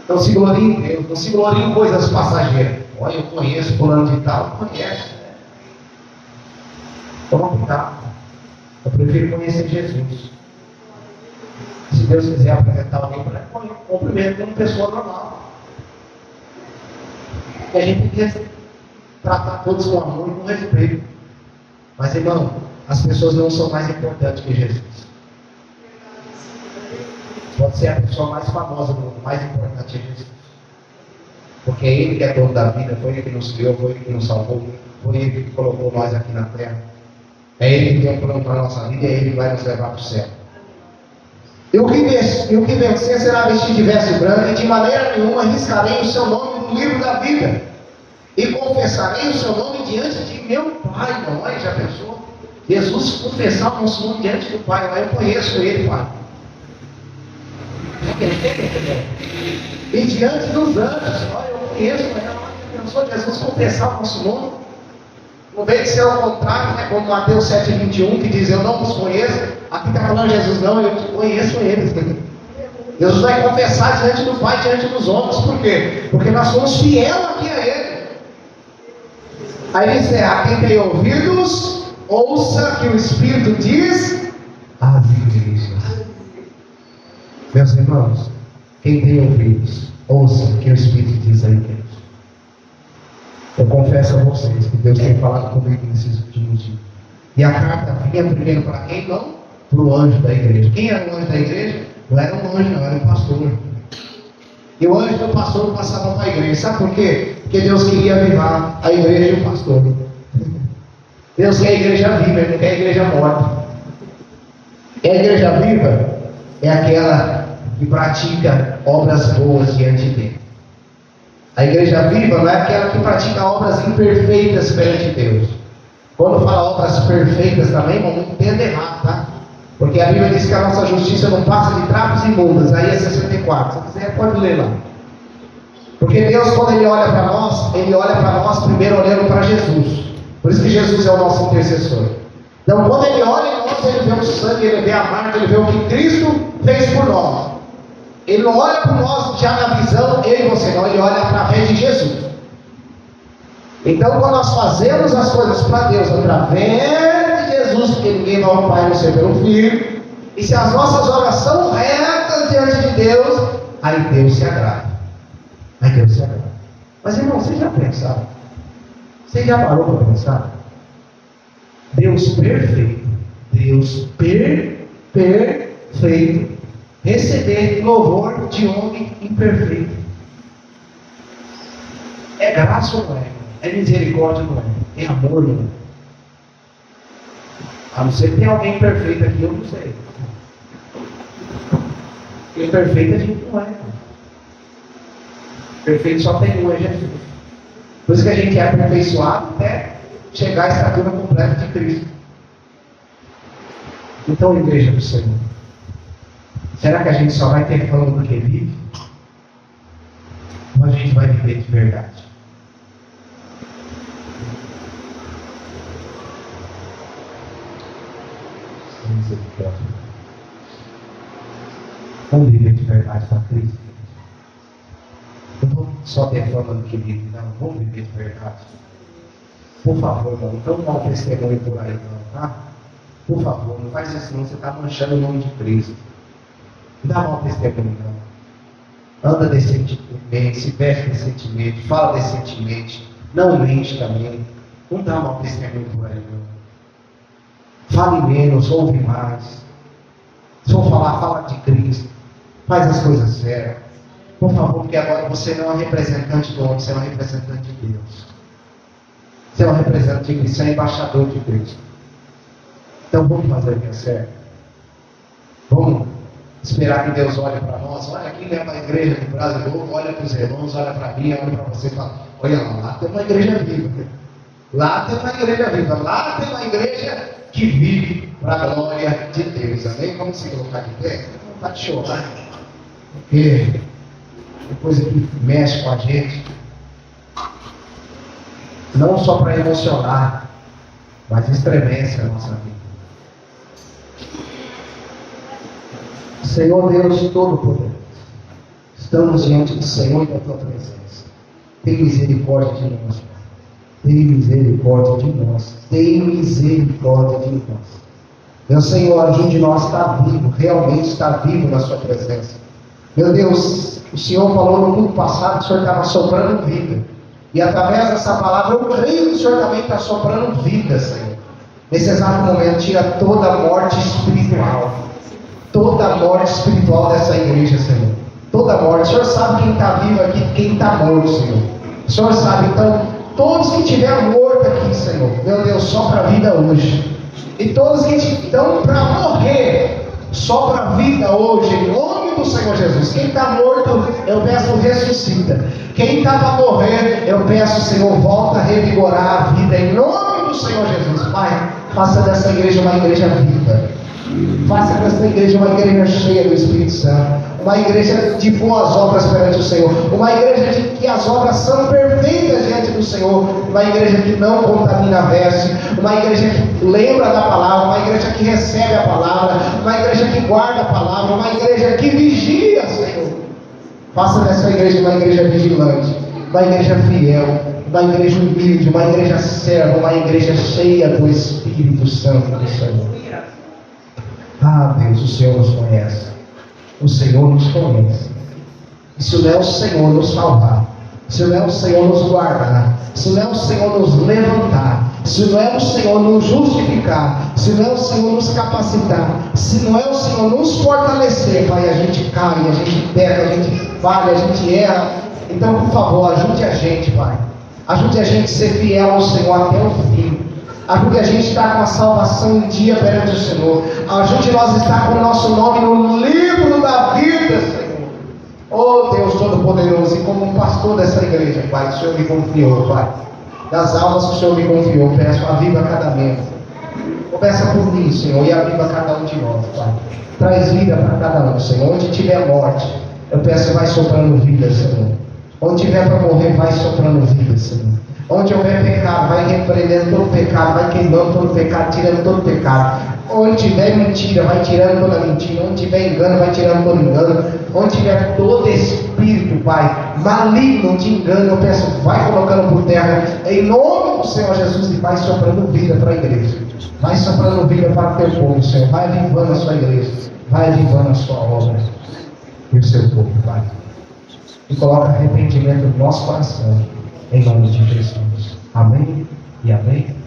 Não se gloria em Deus, não se gloria em coisas passageiras. Olha, eu conheço fulano de tal, conhece. Toma cuidado. Eu prefiro conhecer Jesus. Se Deus quiser apresentar alguém para ele, cumprimento como pessoa normal. E a gente tem que tratar todos com amor e com respeito. Mas, irmão, as pessoas não são mais importantes que Jesus. Pode ser a pessoa mais famosa do mundo, mais importante é Jesus. Porque é Ele que é dono da vida, foi Ele que nos criou, foi Ele que nos salvou, foi Ele que colocou nós aqui na terra. É Ele que tem um plano para a nossa vida e é Ele que vai nos levar para o céu. E o que vencer será vestido de veste branca, e de maneira nenhuma riscarei o seu nome no livro da vida. E confessarei o seu nome diante de meu Pai. Mamãe, já pensou? Jesus confessar o nosso nome diante do Pai. Mas eu conheço Ele, Pai. E diante dos anjos, olha, eu conheço, mas eu pensou Jesus confessar o nosso nome. Não vem de ser ao contrário, né? Como Mateus 7,21, que diz, eu não os conheço. Aqui está falando Jesus, não, eu conheço eles. Jesus vai confessar diante do Pai, diante dos homens. Por quê? Porque nós somos fiéis aqui a Ele. Aí ele diz, a quem tem ouvidos, ouça que o Espírito diz às igrejas. Meus irmãos, quem tem ouvidos, ouça que o Espírito diz à igreja. Eu confesso a vocês que Deus tem falado comigo nesses últimos dias. E a carta vinha primeiro para quem? Não? Para o anjo da igreja. Quem era o anjo da igreja? Não era um anjo, não, era um pastor. E o anjo do pastor passava para a igreja. Sabe por quê? Porque Deus queria avivar a igreja e o pastor. Deus quer a igreja viva, Ele não quer a igreja morta. E a igreja viva é aquela que pratica obras boas diante dele. A igreja viva não é aquela que pratica obras imperfeitas perante Deus. Quando fala obras perfeitas também, não entenda errado, tá? Porque a Bíblia diz que a nossa justiça não passa de trapos imundos. Aí é 64. Se quiser, pode ler lá. Porque Deus, quando Ele olha para nós, Ele olha para nós primeiro olhando para Jesus. Por isso que Jesus é o nosso intercessor. Então, quando Ele olha em nós, Ele vê o sangue, Ele vê a marca, Ele vê o que Cristo fez por nós. Ele não olha por nós já na visão, eu e você, não. Ele olha através de Jesus. Então, quando nós fazemos as coisas para Deus através de Jesus, porque ninguém vai ao Pai a não ser pelo Filho, e se as nossas obras são retas diante de Deus, aí Deus se agrada. Aí Deus se agrada. Mas, irmão, vocês já pensaram? Você já parou para pensar? Deus perfeito, Deus perfeito, receber louvor de homem imperfeito. É graça ou não é? É misericórdia ou não é? É amor ou não é? A não ser que tenha alguém perfeito aqui, eu não sei. Porque perfeito a gente não é. Perfeito só tem um, é Jesus. Por isso que a gente é aperfeiçoado até chegar à estatura completa de Cristo. Então, igreja do Senhor, será que a gente só vai ter fama do que vive? Ou a gente vai viver de verdade? Vamos viver de verdade para Cristo. Não vamos só ter fama do que vive, não. Vamos viver de verdade. Por favor, não. Então dá um testemunho por aí, não, tá? Por favor, não faz isso não. Você está manchando o nome de Cristo. Não dá mau testemunho, não. Anda decentemente, se veste decentemente, fala decentemente, não mente também. Não dá mau testemunho por aí, não. Fale menos, ouve mais. Se for falar, fala de Cristo. Faz as coisas sérias. Por favor, porque agora você não é representante do homem, você é um representante de Deus. Você é um representante de Cristo, você é embaixador de Cristo. Então vamos fazer o que é certo. Vamos esperar que Deus olhe para nós. Olha aqui, leva a igreja do Brasil, olha para os irmãos, olha para mim, olha para você e fala: olha lá tem uma igreja viva. Lá tem uma igreja viva. Lá tem uma igreja que vive para a glória de Deus. Amém? Vamos se colocar de pé? Não está de chorar. Porque depois aqui mexe com a gente. Não só para emocionar, mas estremece a nossa vida. Senhor Deus Todo-Poderoso, estamos diante do Senhor e da Tua presença. Tem misericórdia de nós, Pai. Tem misericórdia de nós. Tem misericórdia de nós. Meu Senhor, ajude nós a estar vivo, realmente estar vivo na Sua presença. Meu Deus, o Senhor falou no culto passado que o Senhor estava soprando vida. E através dessa palavra eu creio que o Senhor também está soprando vida, Senhor. Nesse exato momento, tira toda a morte espiritual. Toda a morte espiritual dessa igreja, Senhor. Toda a morte. O Senhor sabe quem está vivo aqui e quem está morto, Senhor. O Senhor sabe, então, todos que estiveram mortos aqui, Senhor, meu Deus, sopra a vida hoje. E todos que estão para morrer, sopra a vida hoje, em nome do Senhor Jesus. Quem está morto, eu peço, ressuscita. Quem está para morrer, eu peço, Senhor, volta a revigorar a vida, em nome do Senhor Jesus. Pai, faça dessa igreja uma igreja viva. Faça dessa igreja uma igreja cheia do Espírito Santo. Uma igreja de boas obras perante o Senhor. Uma igreja de que as obras são perfeitas diante do Senhor. Uma igreja que não contamina a veste. Uma igreja que lembra da palavra. Uma igreja que recebe a palavra. Uma igreja que guarda a palavra. Uma igreja que vigia, Senhor. Faça dessa igreja uma igreja vigilante. Uma igreja fiel. Uma igreja humilde. Uma igreja serva. Uma igreja cheia do Espírito Santo do Senhor. Ah, Deus, o Senhor nos conhece. O Senhor nos conhece. E se não é o Senhor nos salvar, se não é o Senhor nos guardar, se não é o Senhor nos levantar, se não é o Senhor nos justificar, se não é o Senhor nos capacitar, se não é o Senhor nos fortalecer, Pai, a gente cai, a gente peca, a gente falha, a gente erra. Então, por favor, ajude a gente, Pai. Ajude a gente a ser fiel ao Senhor até o fim. Ajude a gente a estar com a salvação em dia perante o Senhor. Ajude nós a estar com o nosso nome no livro da vida, Senhor. Oh Deus Todo-Poderoso, e como um pastor dessa igreja, Pai, o Senhor me confiou, Pai. Das almas que o Senhor me confiou, peço, aviva cada membro. Começa por mim, Senhor, e aviva cada um de nós, Pai. Traz vida para cada um, Senhor. Onde tiver morte, eu peço, vai soprando vida, Senhor. Onde tiver para morrer, vai soprando vida, Senhor. Onde houver pecado, vai repreendendo todo pecado, vai queimando todo pecado, tirando todo pecado. Onde tiver mentira, vai tirando toda mentira. Onde tiver engano, vai tirando todo engano. Onde tiver todo espírito, Pai, maligno de engano, eu peço, vai colocando por terra, em nome do Senhor Jesus, e vai soprando vida para a igreja. Vai soprando vida para o teu povo, Senhor. Vai avivando a sua igreja. Vai avivando a sua obra e o seu povo, Pai. E coloca arrependimento no nosso coração, em nome de Jesus. Amém e amém.